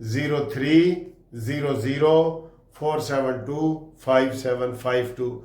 030047255752।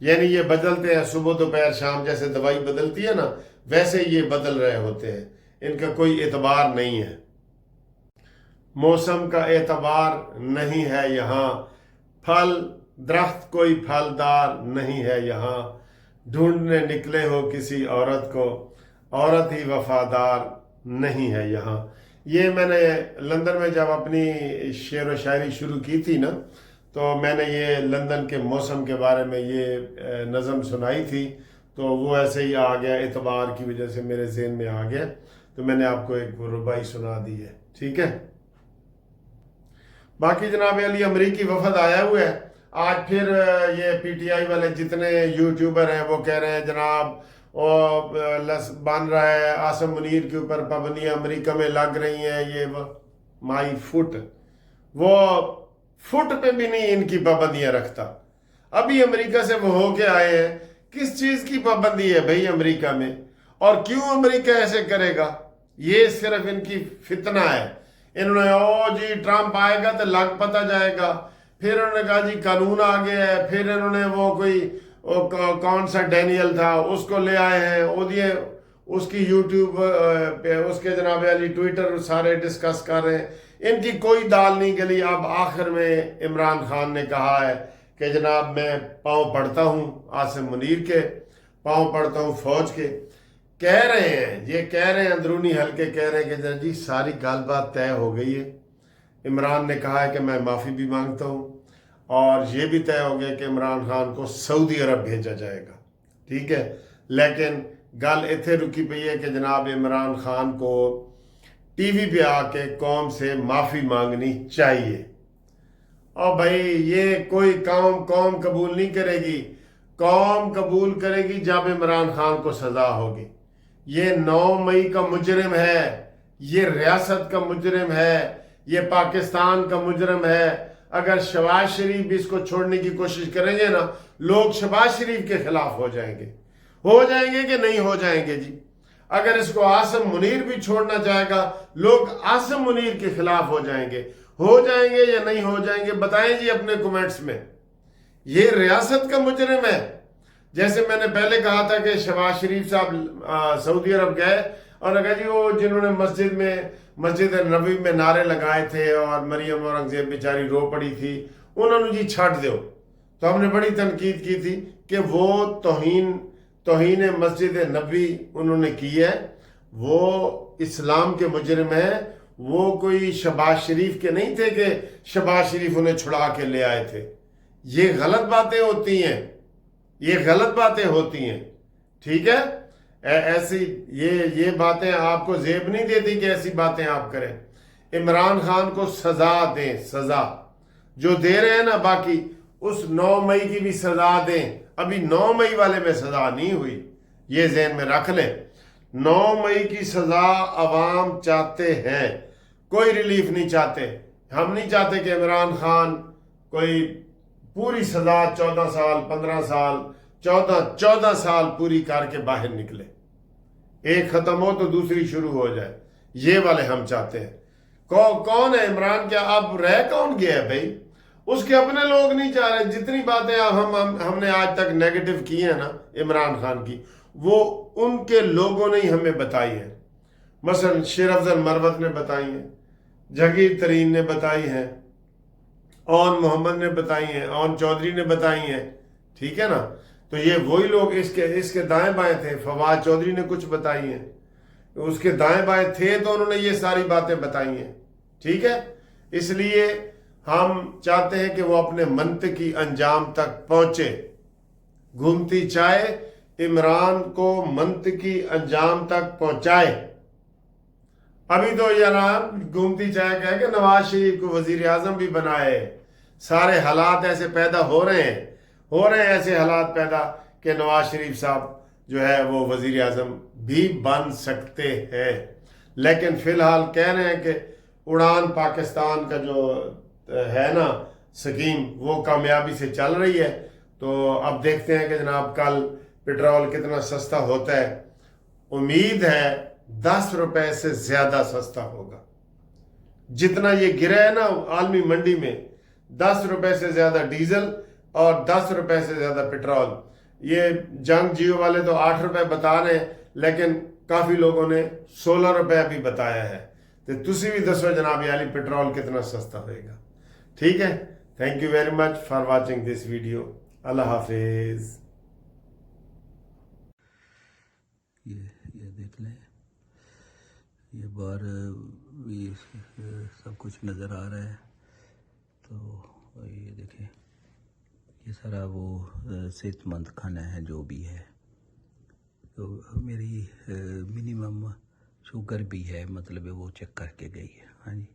یعنی یہ بدلتے ہیں صبح دوپہر شام، جیسے دوائی بدلتی ہے نا ویسے یہ بدل رہے ہوتے ہیں، ان کا کوئی اعتبار نہیں ہے، موسم کا اعتبار نہیں ہے یہاں، پھل درخت کوئی پھلدار نہیں ہے یہاں، ڈھونڈنے نکلے ہو کسی عورت کو، عورت ہی وفادار نہیں ہے یہاں۔ یہ میں نے لندن میں جب اپنی شعر و شاعری شروع کی تھی نا تو میں نے یہ لندن کے موسم کے بارے میں یہ نظم سنائی تھی، تو وہ ایسے ہی آ گیا، اعتبار کی وجہ سے میرے ذہن میں آ گیا، تو میں نے آپ کو ایک ربائی سنا دی ہے، ٹھیک ہے۔ باقی جناب علی امریکی وفد آیا ہوا ہے، آج پھر یہ پی ٹی آئی والے جتنے یوٹیوبر ہیں وہ کہہ رہے ہیں جناب بن رہا ہے عاصم منیر کے اوپر پابندیاں امریکہ میں لگ رہی ہیں، یہ مائی فٹ، وہ فٹ پہ بھی نہیں ان کی پابندیاں رکھتا، ابھی امریکہ سے وہ ہو کے آئے ہیں، کس چیز کی پابندی ہے بھائی امریکہ میں، اور کیوں امریکہ ایسے کرے گا؟ یہ صرف ان کی فتنہ ہے، انہوں نے جی ٹرمپ آئے گا تو لگ پتہ جائے گا، پھر انہوں نے کہا جی قانون آ گیا ہے، پھر انہوں نے وہ کوئی کون سا ڈینیل تھا اس کو لے آئے ہیں، اس کی یوٹیوب پہ اس کے جناب علی ٹویٹر سارے ڈسکس کر رہے ہیں، ان کی کوئی دال نہیں گلی۔ اب آخر میں عمران خان نے کہا ہے کہ جناب میں پاؤں پڑتا ہوں عاصم منیر کے، پاؤں پڑتا ہوں فوج کے، کہہ رہے ہیں، یہ کہہ رہے ہیں اندرونی حلقے کہہ رہے ہیں کہ جی ساری گال بات طے ہو گئی ہے، عمران نے کہا ہے کہ میں معافی بھی مانگتا ہوں، اور یہ بھی طے ہو گیا کہ عمران خان کو سعودی عرب بھیجا جائے گا، ٹھیک ہے۔ لیکن گل اتنے رکی پئی ہے کہ جناب عمران خان کو ٹی وی پہ آ کے قوم سے معافی مانگنی چاہیے، اور بھائی یہ کوئی قوم قبول نہیں کرے گی، قوم قبول کرے گی جب عمران خان کو سزا ہوگی۔ یہ 9 مئی کا مجرم ہے، یہ ریاست کا مجرم ہے، یہ پاکستان کا مجرم ہے۔ اگر شہباز شریف بھی اس کو چھوڑنے کی کوشش کریں گے نا، لوگ شہباز شریف کے خلاف ہو جائیں گے کہ نہیں ہو جائیں گے جی؟ اگر اس کو عاصم منیر بھی چھوڑنا چاہے گا، لوگ عاصم منیر کے خلاف ہو جائیں گے یا نہیں ہو جائیں گے؟ بتائیں جی اپنے کومنٹس میں۔ یہ ریاست کا مجرم ہے، جیسے میں نے پہلے کہا تھا کہ شہباز شریف صاحب سعودی عرب گئے اور اگر جی وہ جنہوں نے مسجد نبوی میں نعرے لگائے تھے اور مریم اورنگزیب بیچاری رو پڑی تھی، انہوں نے جی چھٹ دو، تو ہم نے بڑی تنقید کی تھی کہ وہ توہین مسجد نبوی انہوں نے کی ہے، وہ اسلام کے مجرم ہیں، وہ کوئی شہباز شریف کے نہیں تھے کہ شہباز شریف انہیں چھڑا کے لے آئے تھے۔ یہ غلط باتیں ہوتی ہیں، ٹھیک ہے۔ ایسی یہ باتیں آپ کو زیب نہیں دیتی کہ ایسی باتیں آپ کریں۔ عمران خان کو سزا دیں، سزا جو دے رہے ہیں نا، باقی اس 9 مئی کی بھی سزا دیں، ابھی 9 مئی والے میں سزا نہیں ہوئی، یہ ذہن میں رکھ لیں۔ 9 مئی کی سزا عوام چاہتے ہیں، کوئی ریلیف نہیں چاہتے۔ ہم نہیں چاہتے کہ عمران خان کوئی پوری سزا 14 سال 15 سال 14 سال پوری کر کے باہر نکلے، ایک ختم ہو تو دوسری شروع ہو جائے، یہ والے ہم چاہتے ہیں۔ کون ہے عمران؟ کیا اب رہ کون گیا ہے بھائی؟ اس کے اپنے لوگ نہیں چاہ رہے۔ جتنی باتیں ہم نے آج تک نیگیٹو کی ہیں نا عمران خان کی، وہ ان کے لوگوں نے ہی ہمیں بتائی ہے۔ مثلا شیر افضل مروت نے بتائی ہیں، جہانگیر ترین نے بتائی ہیں، اون محمد نے بتائی ہیں، اون چودھری نے بتائی ہیں، ٹھیک ہے نا۔ تو یہ وہی لوگ اس کے دائیں بائیں تھے۔ فواد چودھری نے کچھ بتائی ہیں، اس کے دائیں بائیں تھے تو انہوں نے یہ ساری باتیں بتائی ہیں، ٹھیک ہے۔ اس لیے ہم چاہتے ہیں کہ وہ اپنے منطقی انجام تک پہنچے۔ گھومتی چائے عمران کو منطقی انجام تک پہنچائے۔ ابھی تو یار گھومتی چائے کہہ کہ نواز شریف کو وزیر اعظم بھی بنائے، سارے حالات ایسے پیدا ہو رہے ہیں ایسے حالات پیدا کہ نواز شریف صاحب جو ہے وہ وزیر اعظم بھی بن سکتے ہیں۔ لیکن فی الحال کہہ رہے ہیں کہ اڑان پاکستان کا جو ہے نا سکیم وہ کامیابی سے چل رہی ہے، تو اب دیکھتے ہیں کہ جناب کل پیٹرول کتنا سستا ہوتا ہے۔ امید ہے 10 روپے سے زیادہ سستا ہوگا، جتنا یہ گرا ہے نا عالمی منڈی میں، 10 روپے سے زیادہ ڈیزل اور 10 روپے سے زیادہ پیٹرول. یہ جنگ جیو والے تو 8 روپے بتا رہے ہیں لیکن کافی لوگوں نے 16 روپے بھی بتایا ہے. تو تسی بھی دسو جناب عالی پیٹرول کتنا سستا ہوئے گا. ٹھیک ہے. Thank you very much for watching this video. اللہ حافظ. یہ دیکھ لیں، یہ بار بھی سب کچھ نظر آ رہا ہے. تو یہ دیکھیں، یہ سارا وہ صحت مند کھانا ہے جو بھی ہے. تو میری منیمم شوگر بھی ہے، مطلب وہ چیک کر کے گئی ہے. ہاں جی.